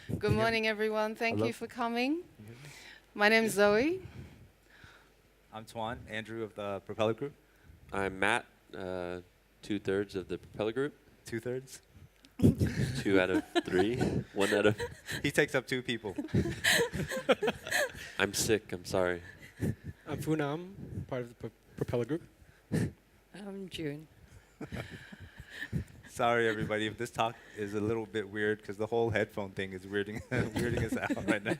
Good morning, everyone. Thank Hello. you for coming. Can you hear me? My name is Zoe. I'm Tuan, Andrew of the Propeller Group. I'm Matt, 2/3 of the Propeller Group. 2/3. 2 out of 3. 1 out of. He takes up 2 people. I'm sick. I'm sorry. I'm Phunam, part of the Propeller Group. I'm June. Sorry, everybody, if this talk is a little bit weird, because the whole headphone thing is weirding, weirding us out right now.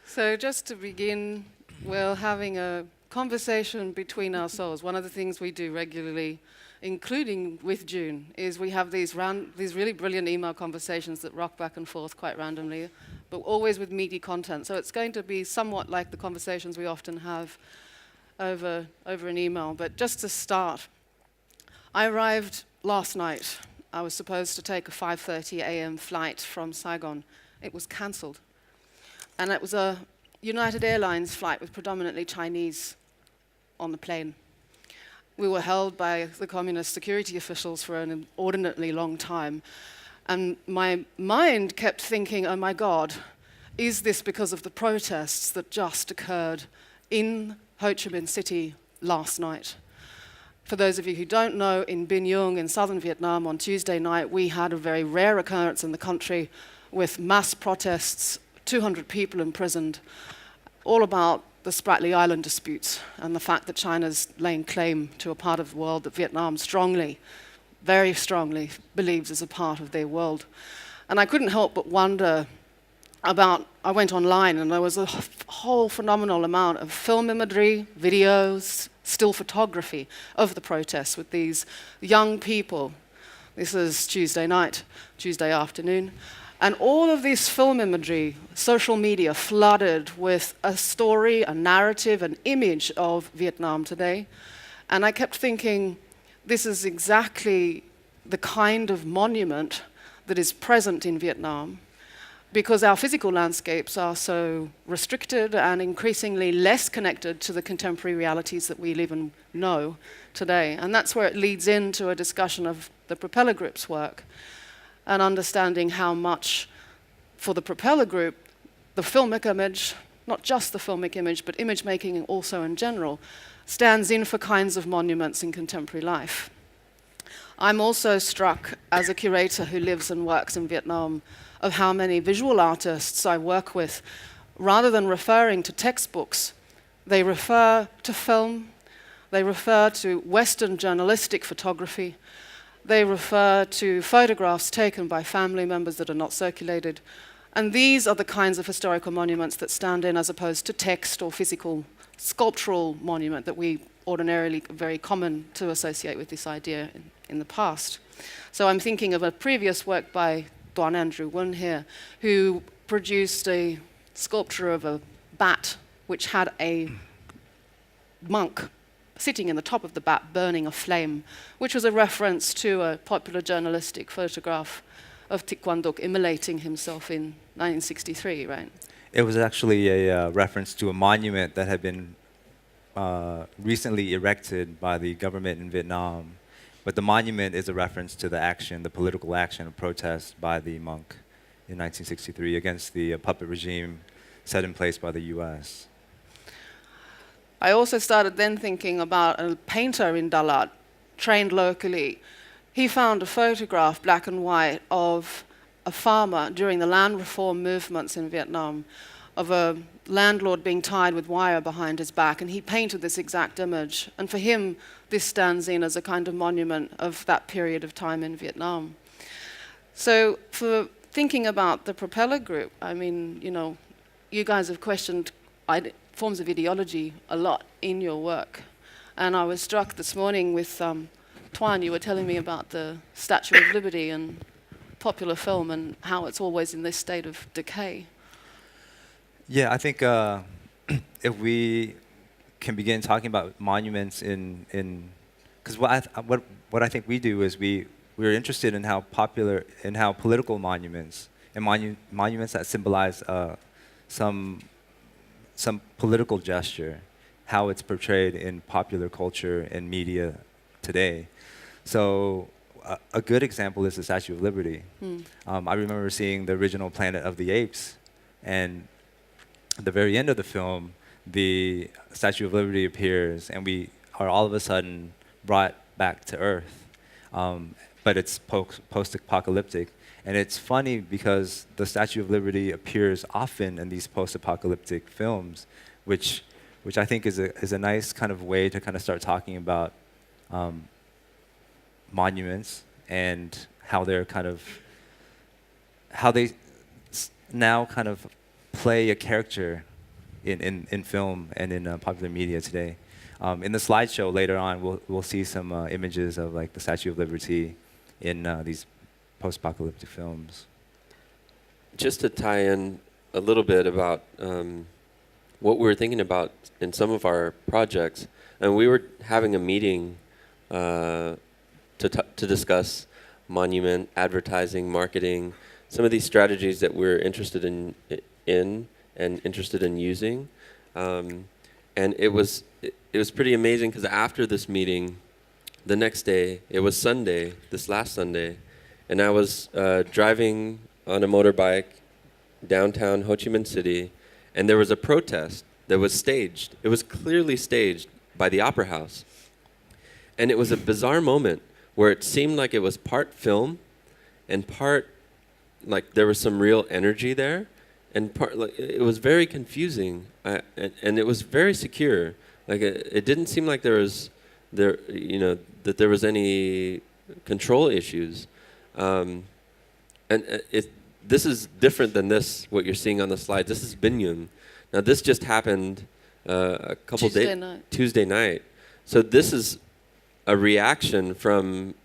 So just to begin, we're having a conversation between ourselves. One of the things we do regularly, including with June, is we have these really brilliant email conversations that rock back and forth quite randomly, but always with meaty content. So it's going to be somewhat like the conversations we often have over an email. But just to start, I arrived last night. I was supposed to take a 5:30 a.m. flight from Saigon. It was cancelled. And it was a United Airlines flight with predominantly Chinese on the plane. We were held by the communist security officials for an inordinately long time. And my mind kept thinking, oh my God, is this because of the protests that just occurred in Ho Chi Minh City last night? For those of you who don't know, in Binh Dung in southern Vietnam on Tuesday night, we had a very rare occurrence in the country with mass protests, 200 people imprisoned, all about the Spratly Island disputes and the fact that China's laying claim to a part of the world that Vietnam strongly, very strongly, believes is a part of their world. And I couldn't help but wonder about, I went online and there was a whole phenomenal amount of film imagery, videos, still photography of the protests with these young people. This is Tuesday night, Tuesday afternoon. And all of this film imagery, social media flooded with a story, a narrative, an image of Vietnam today. And I kept thinking, this is exactly the kind of monument that is present in Vietnam, because our physical landscapes are so restricted and increasingly less connected to the contemporary realities that we live and know today. And that's where it leads into a discussion of the Propeller Group's work and understanding how much, for the Propeller Group, the filmic image, not just the filmic image, but image making also in general, stands in for kinds of monuments in contemporary life. I'm also struck, as a curator who lives and works in Vietnam, of how many visual artists I work with, rather than referring to textbooks, they refer to film, they refer to Western journalistic photography, they refer to photographs taken by family members that are not circulated. And these are the kinds of historical monuments that stand in as opposed to text or physical sculptural monument that we ordinarily very common to associate with this idea in the past. So I'm thinking of a previous work by Tuan Nguyen here, who produced a sculpture of a bat which had a monk sitting in the top of the bat burning a flame, which was a reference to a popular journalistic photograph of Thich Quang Duc immolating himself in 1963, right? It was actually a reference to a monument that had been recently erected by the government in Vietnam. But the monument is a reference to the action, the political action of protest by the monk in 1963 against the puppet regime set in place by the US. I also started then thinking about a painter in Dalat, trained locally. He found a photograph, black and white, of a farmer during the land reform movements in Vietnam, of a landlord being tied with wire behind his back, and he painted this exact image. And for him, this stands in as a kind of monument of that period of time in Vietnam. So for thinking about the Propeller Group, I mean, you know, you guys have questioned forms of ideology a lot in your work. And I was struck this morning with Tuan, you were telling me about the Statue of Liberty and popular film and how it's always in this state of decay. Yeah, I think if we can begin talking about monuments because what I think we do is we're interested in how political monuments and monuments that symbolize some political gesture, how it's portrayed in popular culture and media today. So a good example is the Statue of Liberty. I remember seeing the original Planet of the Apes, and at the very end of the film, the Statue of Liberty appears, and we are all of a sudden brought back to Earth. But it's post-apocalyptic. And it's funny because the Statue of Liberty appears often in these post-apocalyptic films, which I think is a nice kind of way to kind of start talking about monuments and how they're kind of, how they now kind of play a character in film and in popular media today. In the slideshow later on, we'll see some images of like the Statue of Liberty in these post-apocalyptic films. Just to tie in a little bit about what we were thinking about in some of our projects, and we were having a meeting to discuss monument advertising, marketing, some of these strategies that we're interested in and interested in using, and it was pretty amazing because after this meeting, the next day, it was Sunday, this last Sunday, and I was driving on a motorbike downtown Ho Chi Minh City, and there was a protest that was staged. It was clearly staged by the Opera House. And it was a bizarre moment where it seemed like it was part film and part, like there was some real energy there, and part, like, it was very confusing, and it was very secure. Like it didn't seem like that there was any control issues. This is different than this, what you're seeing on the slides. This is Binyun. Now this just happened a couple days, Tuesday night. So this is a reaction from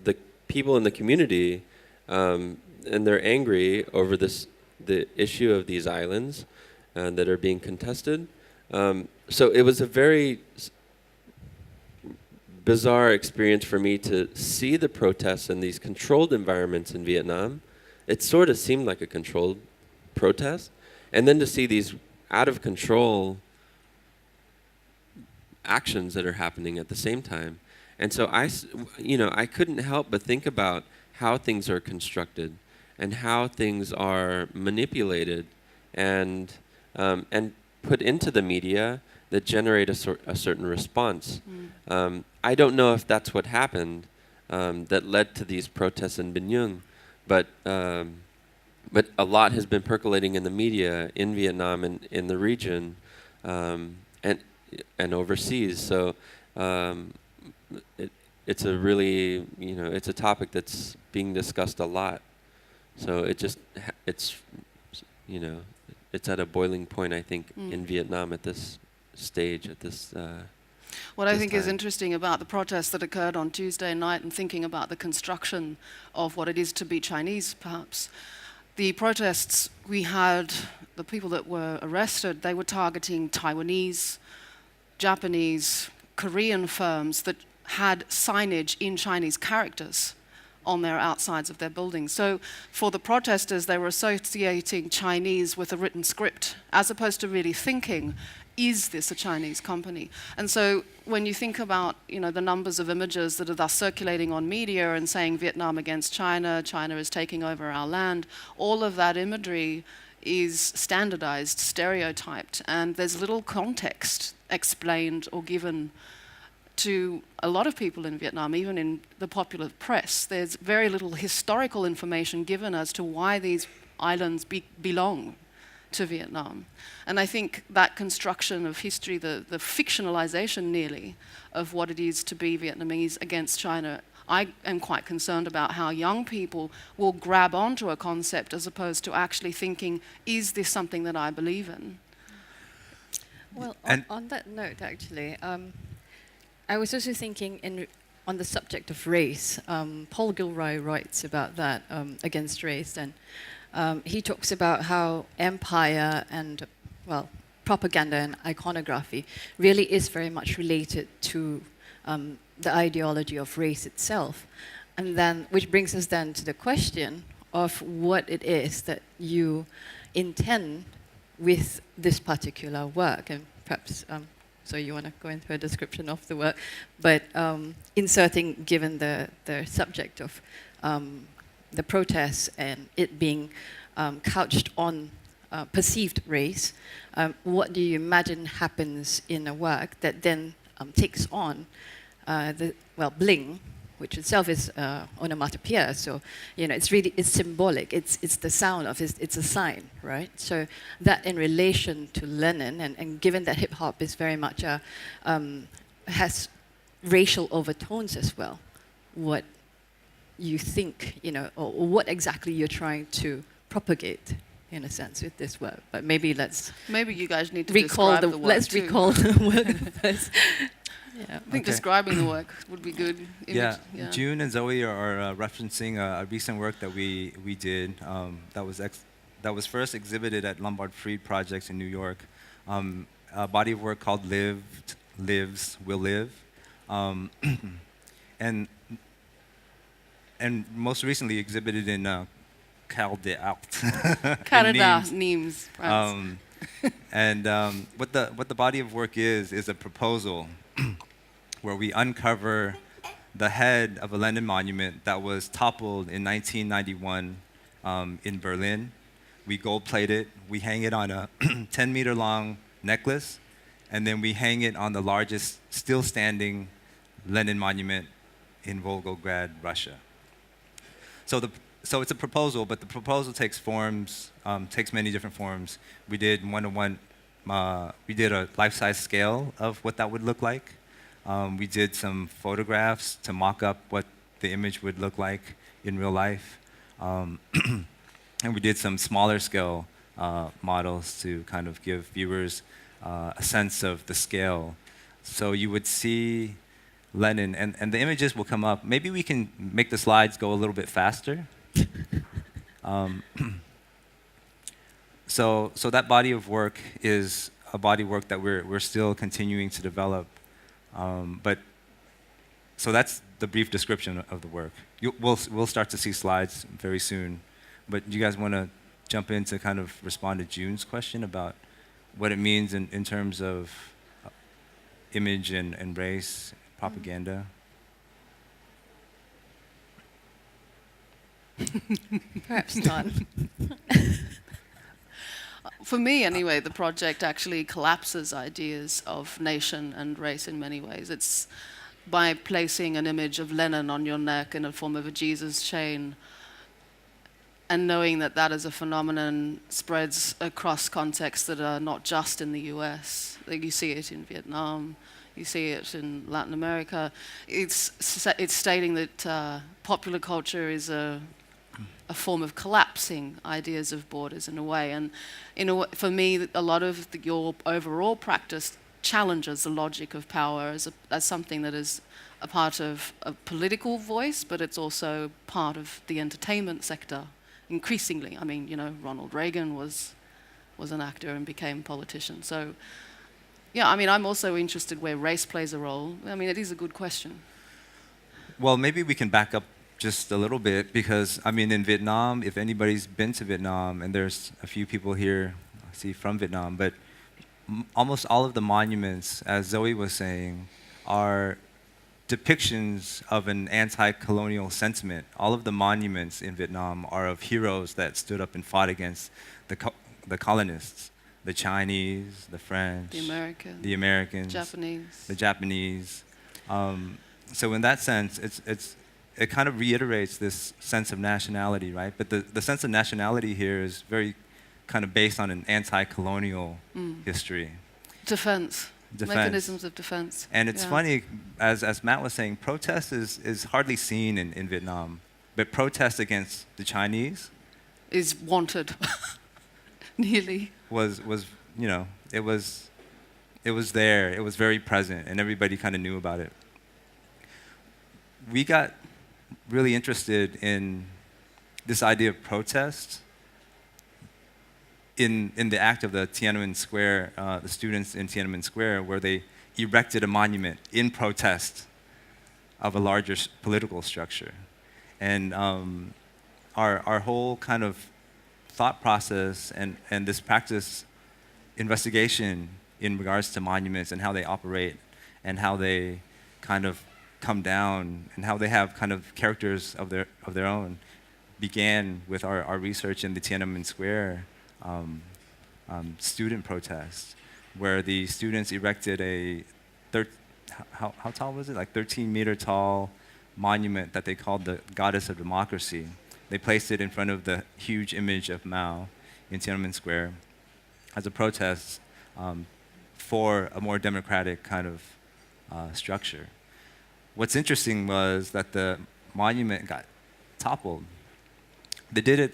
the people in the community, and they're angry over the issue of these islands that are being contested. So it was a very bizarre experience for me to see the protests in these controlled environments in Vietnam. It sort of seemed like a controlled protest. And then to see these out of control actions that are happening at the same time. And so I couldn't help but think about how things are constructed and how things are manipulated and put into the media that generate a certain response. I don't know if that's what happened that led to these protests in Binyun, but a lot has been percolating in the media in Vietnam and in the region and overseas. So it's a really, it's a topic that's being discussed a lot. So it's at a boiling point, I think, in Vietnam at this stage, at this What I think is time. interesting about the protests that occurred on Tuesday night and thinking about the construction of what it is to be Chinese, perhaps. The protests, we had the people that were arrested, they were targeting Taiwanese, Japanese, Korean firms that had signage in Chinese characters on their outsides of their buildings. So for the protesters, they were associating Chinese with a written script, as opposed to really thinking, is this a Chinese company? And so when you think about, the numbers of images that are thus circulating on media and saying Vietnam against China, China is taking over our land, all of that imagery is standardized, stereotyped, and there's little context explained or given to a lot of people in Vietnam, even in the popular press. There's very little historical information given as to why these islands belong to Vietnam. And I think that construction of history, the fictionalization nearly of what it is to be Vietnamese against China, I am quite concerned about how young people will grab onto a concept as opposed to actually thinking, is this something that I believe in? Well, on that note, actually, I was also thinking on the subject of race. Paul Gilroy writes about that, against race, and he talks about how empire and, propaganda and iconography really is very much related to the ideology of race itself. And then, which brings us then to the question of what it is that you intend with this particular work. And perhaps So you want to go into a description of the work, but inserting, given the subject of the protests and it being couched on perceived race, what do you imagine happens in a work that then takes on bling, which itself is onomatopoeia. So, it's symbolic. It's the sound of it. It's a sign, right? So that in relation to Lenin, and given that hip hop is very much has racial overtones as well, what you think, or what exactly you're trying to propagate, in a sense, with this work. But maybe you guys need to recall describe the work. Let's recall the work first. Yeah. I think describing the work would be good. Yeah. June and Zoe are referencing a recent work that we did that was first exhibited at Lombard Freed Projects in New York. A body of work called Lived, Lives, Will Live. And most recently exhibited in Carl des Arts. Canada, Nimes, France. What the body of work is a proposal where we uncover the head of a Lenin monument that was toppled in 1991 in Berlin. We gold plate it, we hang it on a 10-meter long necklace, and then we hang it on the largest still standing Lenin monument in Volgograd, Russia. So it's a proposal, but the proposal takes many different forms. We did we did a life-size scale of what that would look like. We did some photographs to mock up what the image would look like in real life. And we did some smaller scale models to kind of give viewers a sense of the scale. So you would see Lenin, and the images will come up. Maybe we can make the slides go a little bit faster. So that body of work is a body of work that we're still continuing to develop. So that's the brief description of the work. We'll start to see slides very soon. But do you guys want to jump in to kind of respond to June's question about what it means in terms of image and race, propaganda? Perhaps not. For me, anyway, the project actually collapses ideas of nation and race in many ways. It's by placing an image of Lenin on your neck in the form of a Jesus chain, and knowing that that as a phenomenon spreads across contexts that are not just in the US. Like you see it in Vietnam, you see it in Latin America. It's stating that popular culture is a form of collapsing ideas of borders in a way. And for me, a lot of your overall practice challenges the logic of power as something that is a part of a political voice, but it's also part of the entertainment sector. Increasingly, I mean, Ronald Reagan was an actor and became a politician. So, yeah, I mean, I'm also interested where race plays a role. I mean, it is a good question. Well, maybe we can back up just a little bit because, I mean, in Vietnam, if anybody's been to Vietnam, and there's a few people here, I see, from Vietnam, but almost all of the monuments, as Zoe was saying, are depictions of an anti-colonial sentiment. All of the monuments in Vietnam are of heroes that stood up and fought against the colonists, the Chinese, the French, the Americans, the Japanese. So in that sense, it kind of reiterates this sense of nationality, right? But the sense of nationality here is very kind of based on an anti-colonial history. Defense. Mechanisms of defense. And it's funny, as Matt was saying, protest is hardly seen in Vietnam, but protest against the Chinese is wanted. Nearly. Was it was there. It was very present, and everybody kind of knew about it. We got really interested in this idea of protest in the act of the Tiananmen Square, the students in Tiananmen Square, where they erected a monument in protest of a larger political structure. And our whole kind of thought process and this practice investigation in regards to monuments and how they operate and how they kind of come down and how they have kind of characters of their own began with our research in the Tiananmen Square student protest, where the students erected a how tall was it? Like 13-meter tall monument that they called the Goddess of Democracy. They placed it in front of the huge image of Mao in Tiananmen Square as a protest for a more democratic kind of structure. What's interesting was that the monument got toppled. They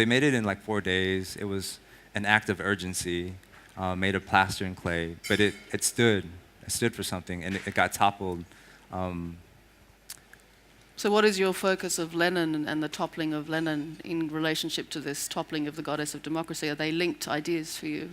made it in like 4 days. It was an act of urgency, made of plaster and clay, but it stood for something, and it got toppled. So what is your focus of Lenin and the toppling of Lenin in relationship to this toppling of the Goddess of Democracy? Are they linked ideas for you?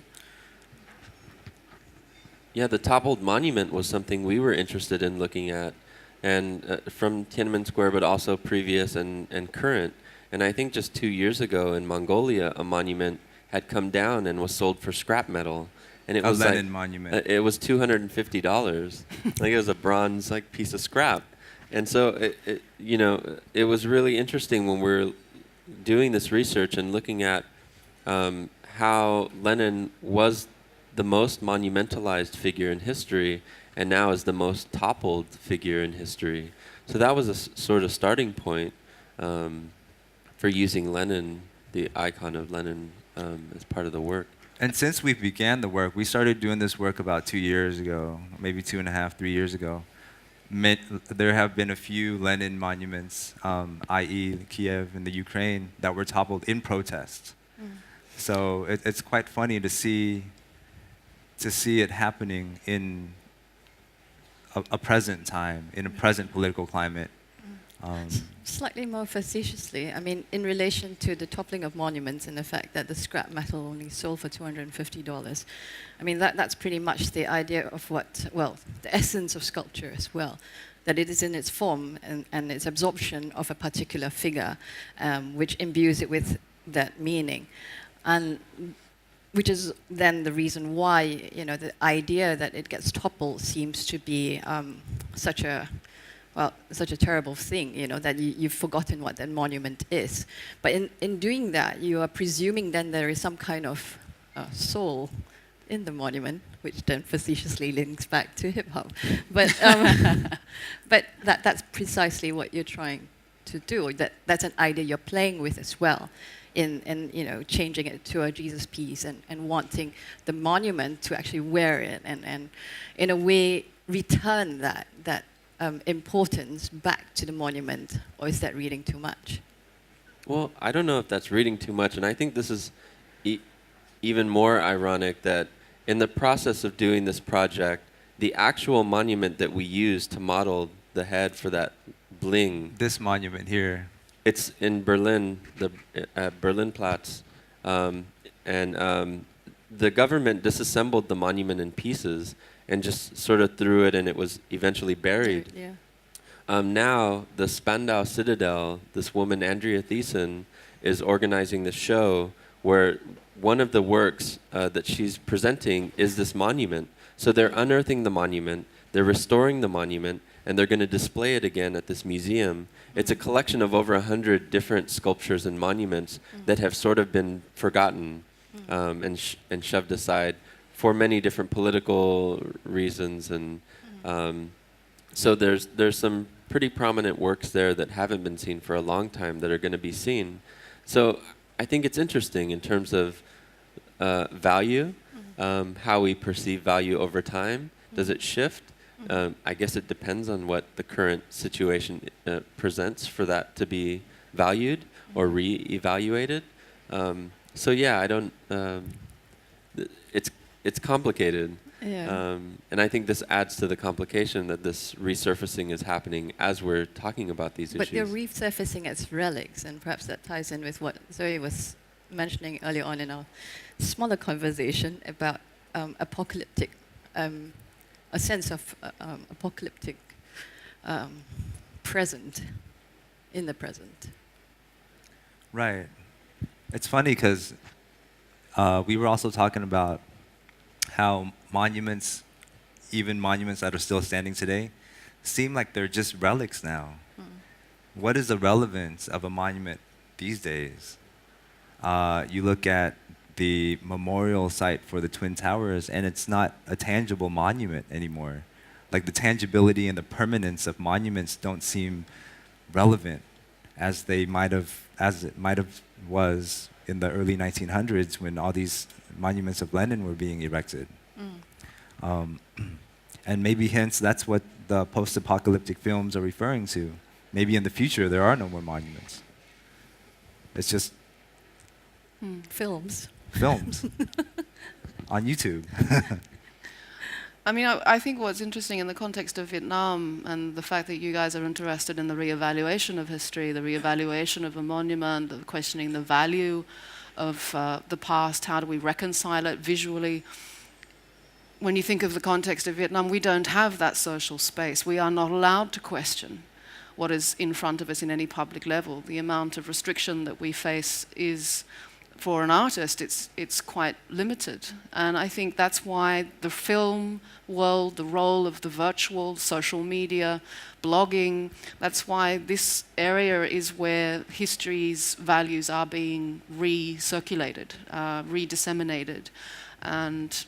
Yeah, the toppled monument was something we were interested in looking at, and from Tiananmen Square, but also previous and current. And I think just 2 years ago in Mongolia, a monument had come down and was sold for scrap metal. And it was Lenin like, monument. It was $250. Like it was a bronze piece of scrap. And so it was really interesting when we were doing this research and looking at how Lenin was the most monumentalized figure in history, and now is the most toppled figure in history. So that was a sort of starting point for using Lenin, the icon of Lenin, as part of the work. And since we began the work, we started doing this work about 2 years ago, maybe 2.5, 3 years ago. There have been a few Lenin monuments, i.e. Kiev and the Ukraine, that were toppled in protest. So it's quite funny to see it happening in a present time, in a present political climate. Slightly more facetiously, I mean, in relation to the toppling of monuments and the fact that the scrap metal only sold for $250, I mean, that's pretty much the idea of the essence of sculpture as well, that it is in its form and its absorption of a particular figure, which imbues it with that meaning. And which is then the reason why, the idea that it gets toppled seems to be such a terrible thing, that you've forgotten what that monument is. But in doing that, you are presuming then there is some kind of soul in the monument, which then facetiously links back to hip-hop. But that's precisely what you're trying to do. That's an idea you're playing with as well, in changing it to a Jesus piece and wanting the monument to actually wear it and in a way return that importance back to the monument, or is that reading too much? Well, I don't know if that's reading too much, and I think this is even more ironic that in the process of doing this project, the actual monument that we used to model the head for that bling. This monument here. It's in Berlin, at Berlinplatz, and the government disassembled the monument in pieces and just sort of threw it, and it was eventually buried. Yeah. Now, the Spandau Citadel, this woman, Andrea Thiessen, is organizing the show where one of the works that she's presenting is this monument. So they're unearthing the monument, they're restoring the monument, and they're going to display it again at this museum. It's a collection of over 100 different sculptures and monuments that have sort of been forgotten and shoved aside for many different political reasons, and so there's some pretty prominent works there that haven't been seen for a long time that are going to be seen. So I think it's interesting in terms of value, how we perceive value over time. Does it shift? I guess it depends on what the current situation presents for that to be valued or re-evaluated. So yeah, I don't. It's complicated, and I think this adds to the complication that this resurfacing is happening as we're talking about these issues. But you're resurfacing as relics, and perhaps that ties in with what Zoe was mentioning earlier on in our smaller conversation about apocalyptic, a sense of apocalyptic present in the present. Right. It's funny because we were also talking about how monuments, even monuments that are still standing today, seem like they're just relics now. What is the relevance of a monument these days? You look at the memorial site for the Twin Towers, and it's not a tangible monument anymore. Like the tangibility and the permanence of monuments don't seem relevant as it might have was in the early 1900s when all these monuments of Lenin were being erected. And maybe hence that's what the post-apocalyptic films are referring to. Maybe in the future there are no more monuments. It's just Films. films on YouTube. I mean, I think what's interesting in the context of Vietnam and the fact that you guys are interested in the reevaluation of history, the reevaluation of a monument, the questioning the value of the past, how do we reconcile it visually? When you think of the context of Vietnam, we don't have that social space. We are not allowed to question what is in front of us in any public level. The amount of restriction that we face is, for an artist, it's quite limited. And I think that's why the film world, the role of the virtual, social media, blogging, that's why this area is where history's values are being recirculated, redisseminated. And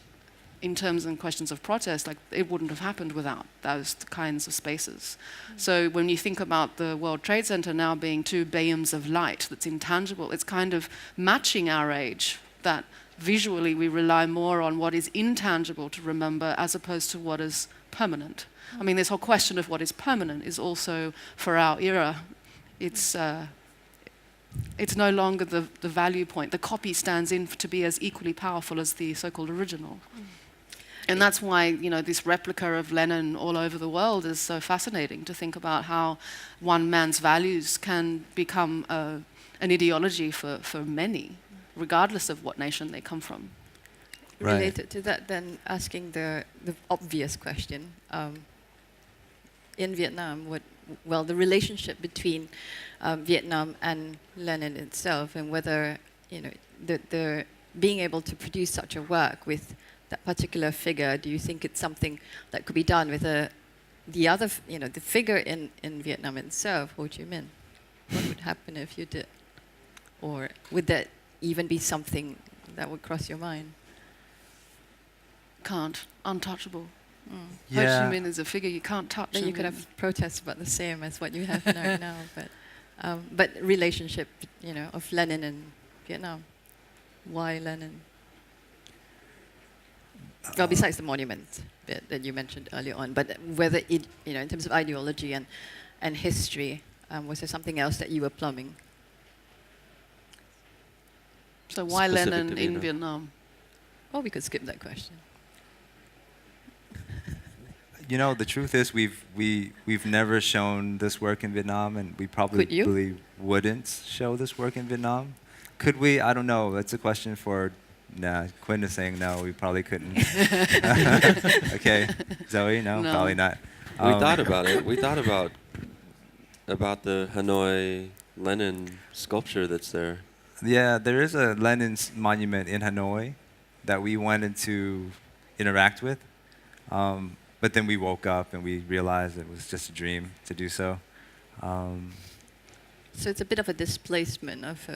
in terms and questions of protest, like it wouldn't have happened without those kinds of spaces. So when you think about the World Trade Center now being two beams of light that's intangible, it's kind of matching our age, that visually we rely more on what is intangible to remember as opposed to what is permanent. I mean, this whole question of what is permanent is also, for our era, it's no longer the value point. The copy stands in to be as equally powerful as the so-called original. And that's why, you know, this replica of Lenin all over the world is so fascinating, to think about how one man's values can become an ideology for many, regardless of what nation they come from. Right. Related to that, then asking the obvious question, in Vietnam, the relationship between Vietnam and Lenin itself, and whether, you know, the being able to produce such a work with that particular figure, do you think it's something that could be done with the other, you know, the figure in Vietnam itself, Ho Chi Minh? What would happen if you did? Or would that even be something that would cross your mind? Can't. Untouchable. Ho Yeah. Chi Minh is a figure you can't touch. Then you could have protests about the same as what you have right now, but relationship, you know, of Lenin and Vietnam. Why Lenin? Well, besides the monument bit that you mentioned earlier on, but whether it, you know, in terms of ideology and history, was there something else that you were plumbing? So why Specific Lenin to in Vietnam. Vietnam? Oh, we could skip that question. You know, the truth is we've never shown this work in Vietnam, and we probably wouldn't show this work in Vietnam. Could we? I don't know. That's a question for. Nah, Quinn is saying no. We probably couldn't. Okay, Zoe, no, No. probably not. We thought about it. We thought about the Hanoi Lenin sculpture that's there. Yeah, there is a Lenin monument in Hanoi that we wanted to interact with, but then we woke up and we realized it was just a dream to do so. So it's a bit of a displacement of,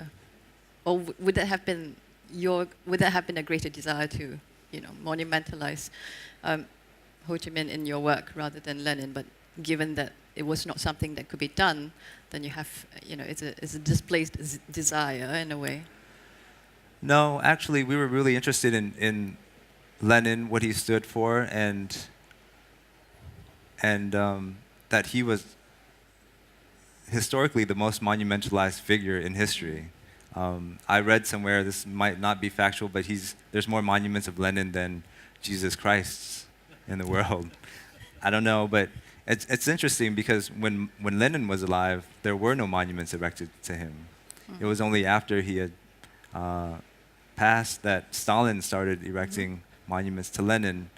or would that have been would that have been a greater desire to, you know, monumentalize Ho Chi Minh in your work rather than Lenin? But given that it was not something that could be done, then you have, you know, it's a displaced desire in a way. No, actually, we were really interested in Lenin, what he stood for, and that he was historically the most monumentalized figure in history. I read somewhere, this might not be factual, but there's more monuments of Lenin than Jesus Christ in the world. I don't know, but it's interesting because when Lenin was alive, there were no monuments erected to him. It was only after he had passed that Stalin started erecting monuments to Lenin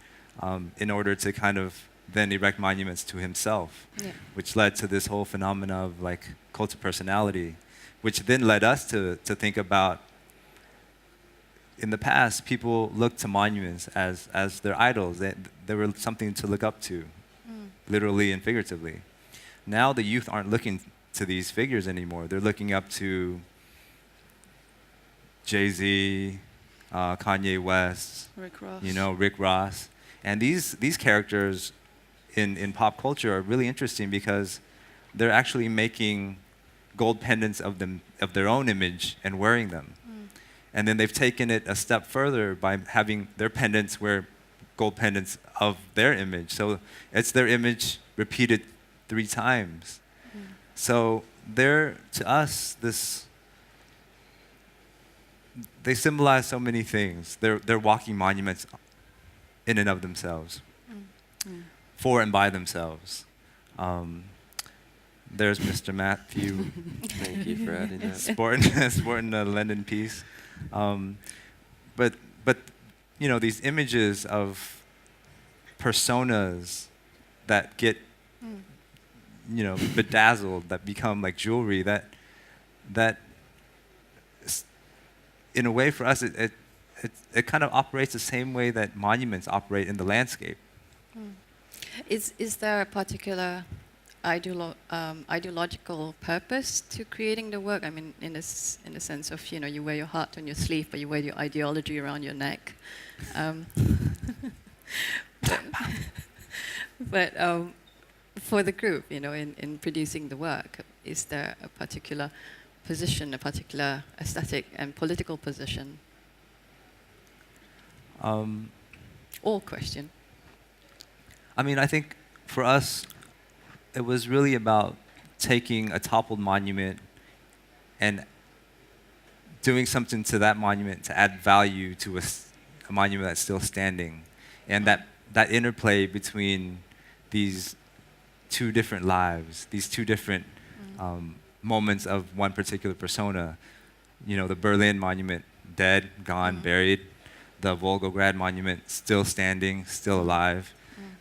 in order to kind of then erect monuments to himself, which led to this whole phenomena of like cult of personality, which then led us to think about in the past, people looked to monuments as their idols. They were something to look up to, literally and figuratively. Now the youth aren't looking to these figures anymore. They're looking up to Jay-Z, Kanye West, Rick Ross. Rick Ross. And these characters in pop culture are really interesting because they're actually making gold pendants of their own image and wearing them. And then they've taken it a step further by having their pendants wear gold pendants of their image. So it's their image repeated 3 times. So they're, to us, they symbolize so many things. They're walking monuments in and of themselves, for and by themselves. There's Mr. Matthew. Thank you for adding that. sporting a Lenin piece. But these images of personas that get bedazzled, that become like jewelry, that in a way for us it kind of operates the same way that monuments operate in the landscape. Is there a particular ideological purpose to creating the work? I mean, in the sense of, you wear your heart on your sleeve, but you wear your ideology around your neck. But for the group, in producing the work, is there a particular position, a particular aesthetic and political position? Or question? I mean, I think for us, it was really about taking a toppled monument and doing something to that monument to add value to a monument that's still standing. And that interplay between these 2 different lives, these 2 different moments of one particular persona. The Berlin monument, dead, gone, buried. The Volgograd monument, still standing, still alive.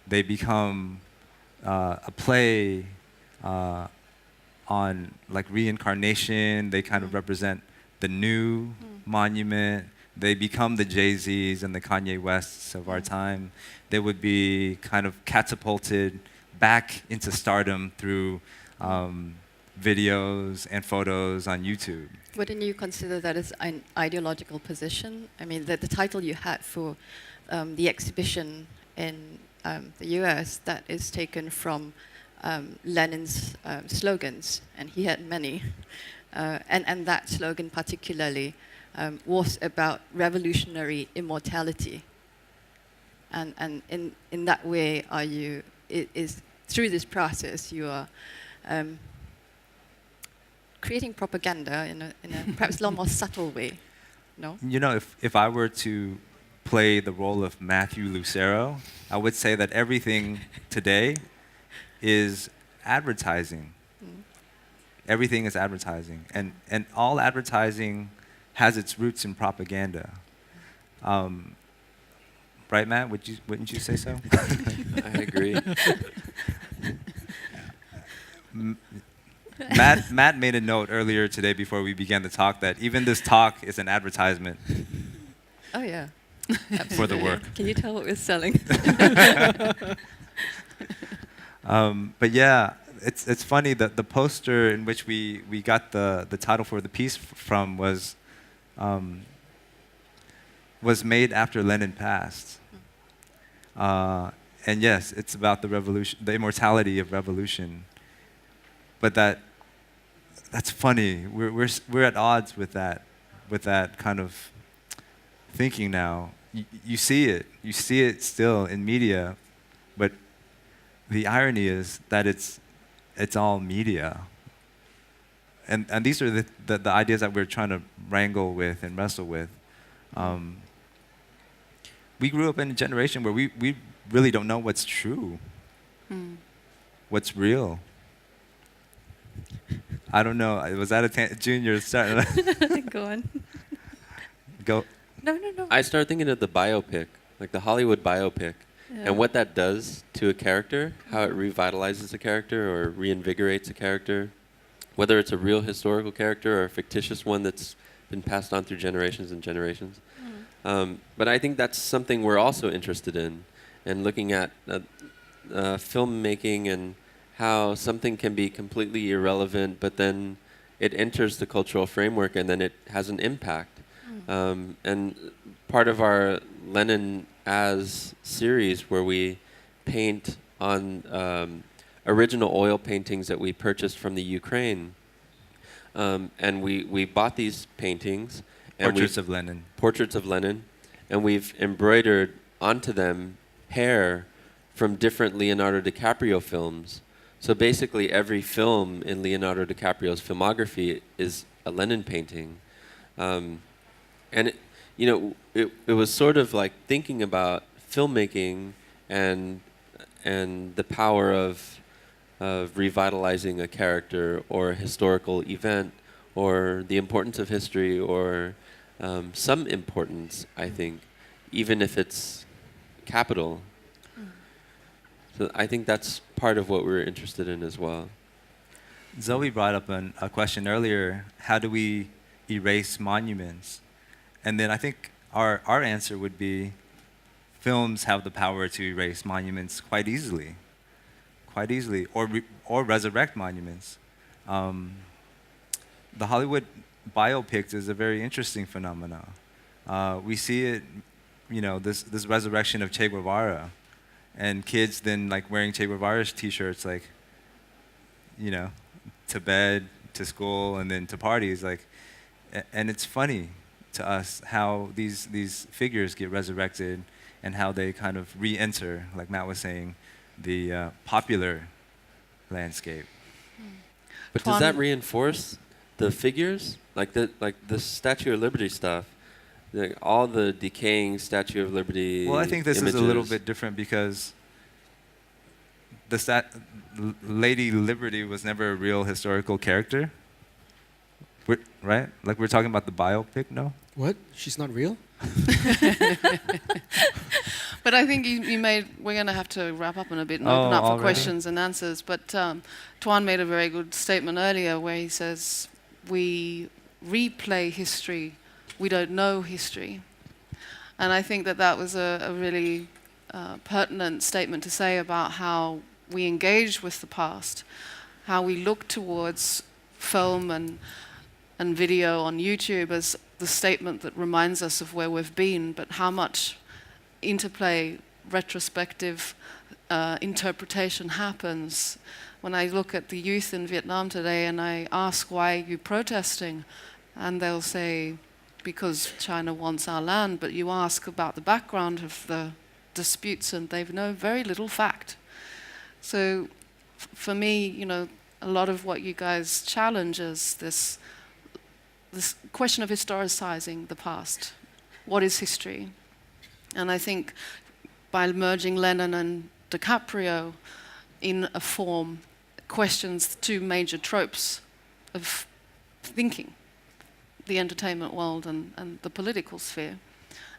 They become a play on like reincarnation. They kind of represent the new monument. They become the Jay-Z's and the Kanye Wests of our time. They would be kind of catapulted back into stardom through videos and photos on YouTube. Wouldn't you consider that as an ideological position? I mean, the title you had for the exhibition in the US, that is taken from Lenin's slogans, and he had many. And that slogan particularly was about revolutionary immortality. And in that way, through this process, you are creating propaganda in a perhaps a lot more subtle way, no? If I were to play the role of Matthew Lucero, I would say that everything today is advertising. Everything is advertising. And all advertising has its roots in propaganda. Right, Matt? Wouldn't you say so? I agree. Matt made a note earlier today before we began the talk that even this talk is an advertisement. Oh, yeah. For the work. Can you tell what we're selling? But yeah, it's funny that the poster in which we got the title for the piece from was made after Lenin passed. And yes, it's about the revolution, the immortality of revolution. But that's funny. We're at odds with that kind of thinking now. You see it still in media, but the irony is that it's all media. And these are the ideas that we're trying to wrangle with and wrestle with. We grew up in a generation where we really don't know what's true, what's real. I don't know. Was that a Junior starting? Go on. Go. No. I started thinking of the biopic, like the Hollywood biopic, and what that does to a character, how it revitalizes a character or reinvigorates a character, whether it's a real historical character or a fictitious one that's been passed on through generations and generations. But I think that's something we're also interested in, and looking at filmmaking and how something can be completely irrelevant, but then it enters the cultural framework and then it has an impact. And part of our Lenin as series, where we paint on original oil paintings that we purchased from the Ukraine, and we bought these paintings. And Portraits of Lenin. Portraits of Lenin, and we've embroidered onto them hair from different Leonardo DiCaprio films. So basically every film in Leonardo DiCaprio's filmography is a Lenin painting. And it was sort of like thinking about filmmaking and the power of revitalizing a character or a historical event, or the importance of history, or some importance, I think, even if it's capital. So I think that's part of what we're interested in as well. Zoe brought up a question earlier: how do we erase monuments? And then I think our answer would be, films have the power to erase monuments quite easily, or resurrect monuments. The Hollywood biopics is a very interesting phenomenon. We see it, this resurrection of Che Guevara, and kids then like wearing Che Guevara's T-shirts, like, to bed, to school, and then to parties, like, and it's funny to us how these figures get resurrected and how they kind of re-enter, like Matt was saying, the popular landscape. But does that reinforce the figures, like the Statue of Liberty stuff, like all the decaying Statue of Liberty? Well, I think this images. is a little bit different because Lady Liberty was never a real historical character, right? Like we're talking about the biopic, no? What? She's not real? But I think we're going to have to wrap up in a bit and open up for questions and answers. But Tuan made a very good statement earlier where he says, we replay history, we don't know history. And I think that was a really pertinent statement to say about how we engage with the past, how we look towards film and video on YouTube as the statement that reminds us of where we've been, but how much interplay, retrospective interpretation happens. When I look at the youth in Vietnam today and I ask, why are you protesting? And they'll say, because China wants our land. But you ask about the background of the disputes and they've no very little fact. So for me, a lot of what you guys challenge is this question of historicizing the past. What is history? And I think by merging Lenin and DiCaprio in a form questions two major tropes of thinking, the entertainment world and the political sphere.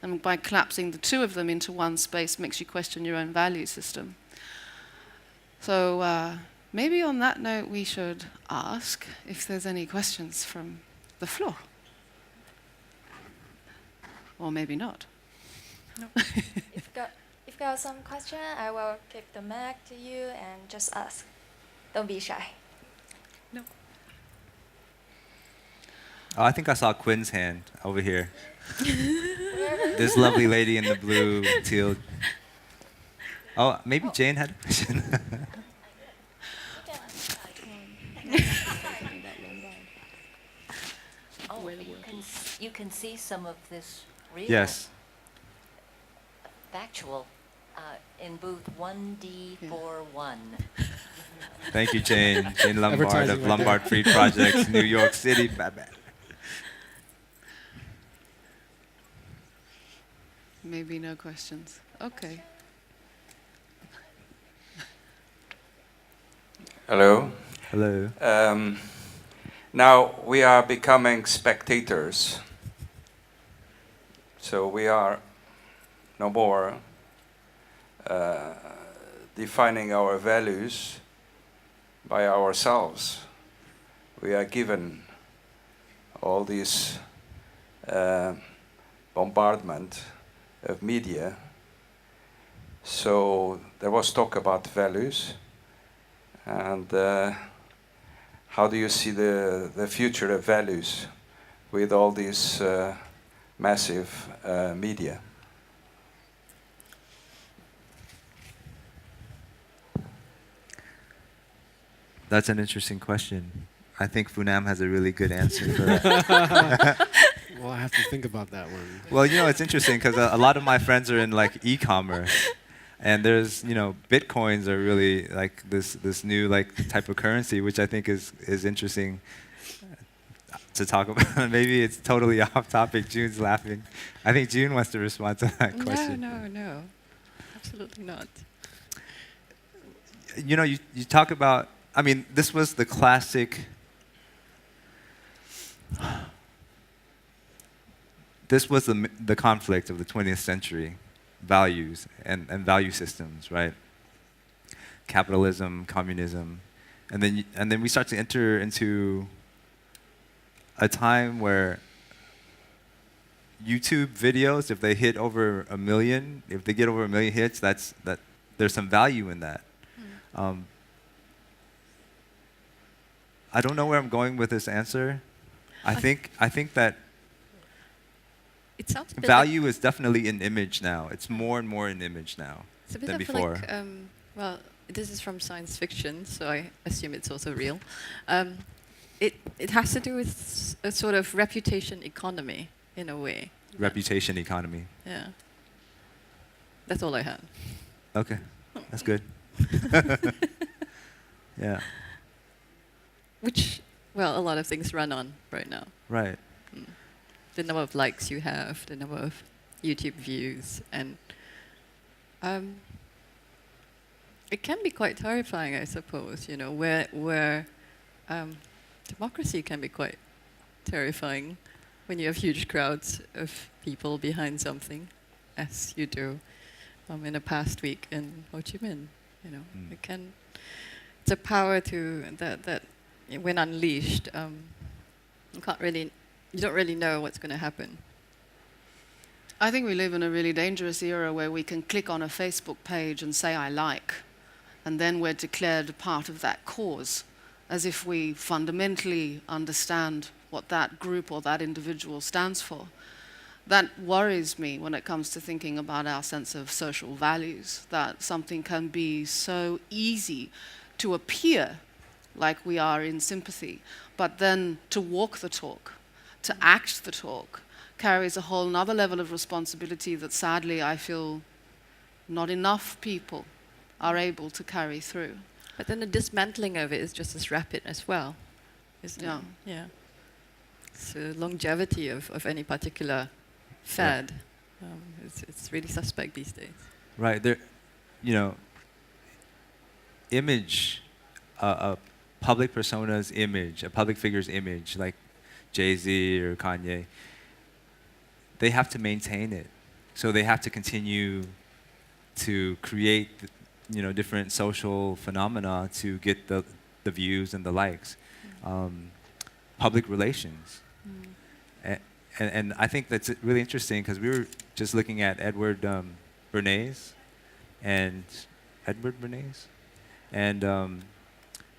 And by collapsing the two of them into one space makes you question your own value system. So maybe on that note we should ask if there's any questions from the floor. Or maybe not. No. If you got some question, I will give the mic to you and just ask. Don't be shy. No. Oh, I think I saw Quinn's hand over here. This lovely lady in the blue teal. Oh, maybe Jane had a question. Oh, you can see some of this real Yes. factual in booth 1D41. Thank you, Jane. Jane Lombard Advertising of right Lombard Free Projects, New York City. Bye-bye. Maybe no questions. Okay. Hello. Hello. Now we are becoming spectators. So we are no more defining our values by ourselves. We are given all these bombardment of media. So there was talk about values, and how do you see the future of values with all these massive media? That's an interesting question. I think Phunam has a really good answer for that. Well, I have to think about that one. Well, you know, it's interesting because a lot of my friends are in like e-commerce, and there's, you know, Bitcoins are really like this new like type of currency, which I think is interesting to talk about. Maybe it's totally off topic. June's laughing. I think June wants to respond to that question. No, absolutely not. You know, you talk about, I mean, this was the classic, this was the conflict of the 20th century, values and value systems, right? Capitalism, communism, and then we start to enter into a time where YouTube videos, if they hit over 1 million, if they get over 1 million hits, there's some value in that. I don't know where I'm going with this answer. I think that It sounds a bit value is definitely in image now. It's more and more in image now it's a bit than of before. like, well, this is from science fiction, so I assume it's also real. It has to do with a sort of reputation economy, in a way. Reputation economy. Yeah. That's all I had. Okay, that's good. Yeah, Which, well, a lot of things run on right now. right. The number of likes you have, the number of YouTube views, and it can be quite terrifying, I suppose. You know, where democracy can be quite terrifying when you have huge crowds of people behind something, as you do in a past week in Ho Chi Minh. You know, it's a power that when unleashed, you don't really know what's going to happen. I think we live in a really dangerous era where we can click on a Facebook page and say, I like, and then we're declared a part of that cause, as if we fundamentally understand what that group or that individual stands for. That worries me when it comes to thinking about our sense of social values, that something can be so easy to appear like we are in sympathy, but then to walk the talk, to act the talk, carries a whole nother level of responsibility that sadly I feel not enough people are able to carry through. But then the dismantling of it is just as rapid as well, isn't Yeah. it? Yeah. So longevity of any particular fad, it's really suspect these days. Right. There, you know, image, a public persona's image, a public figure's image, like Jay-Z or Kanye, they have to maintain it. So they have to continue to create, different social phenomena to get the views and the likes. Public relations. And I think that's really interesting because we were just looking at Edward Bernays, and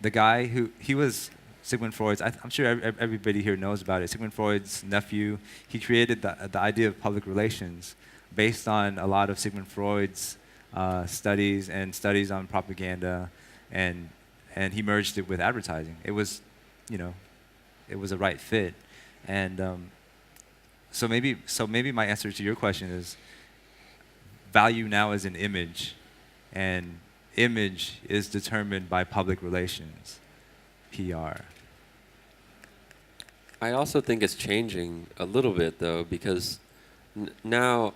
the guy he was Sigmund Freud's, I'm sure everybody here knows about it, Sigmund Freud's nephew. He created the idea of public relations based on a lot of Sigmund Freud's studies and studies on propaganda, and he merged it with advertising. It was, it was a right fit. And so maybe my answer to your question is value now is an image, and image is determined by public relations, PR. I also think it's changing a little bit though, because now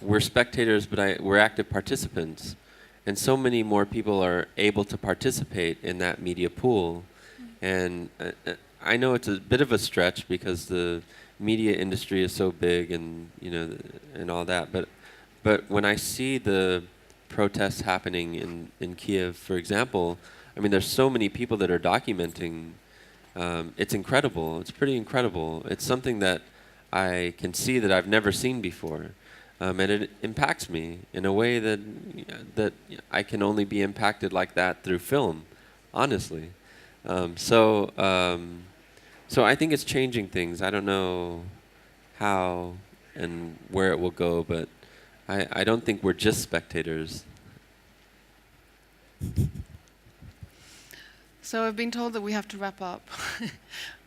we're spectators, but we're active participants, and so many more people are able to participate in that media pool. And I know it's a bit of a stretch because the media industry is so big, and and all that. But when I see the protests happening in Kiev, for example, I mean, there's so many people that are documenting. It's incredible. It's pretty incredible. It's something that I can see that I've never seen before. And it impacts me in a way that I can only be impacted like that through film, honestly. So I think it's changing things. I don't know how and where it will go, but I don't think we're just spectators. So I've been told that we have to wrap up.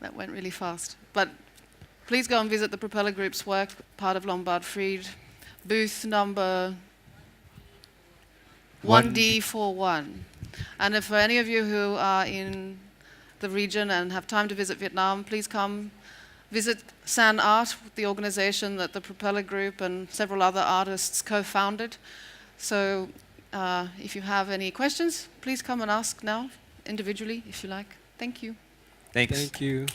That went really fast. But please go and visit the Propeller Group's work, part of Lombard Fried, booth number 1D41. And if for any of you who are in the region and have time to visit Vietnam, please come visit San Art, the organization that the Propeller Group and several other artists co-founded. So if you have any questions, please come and ask now, individually, if you like. Thank you. Thanks. Thank you.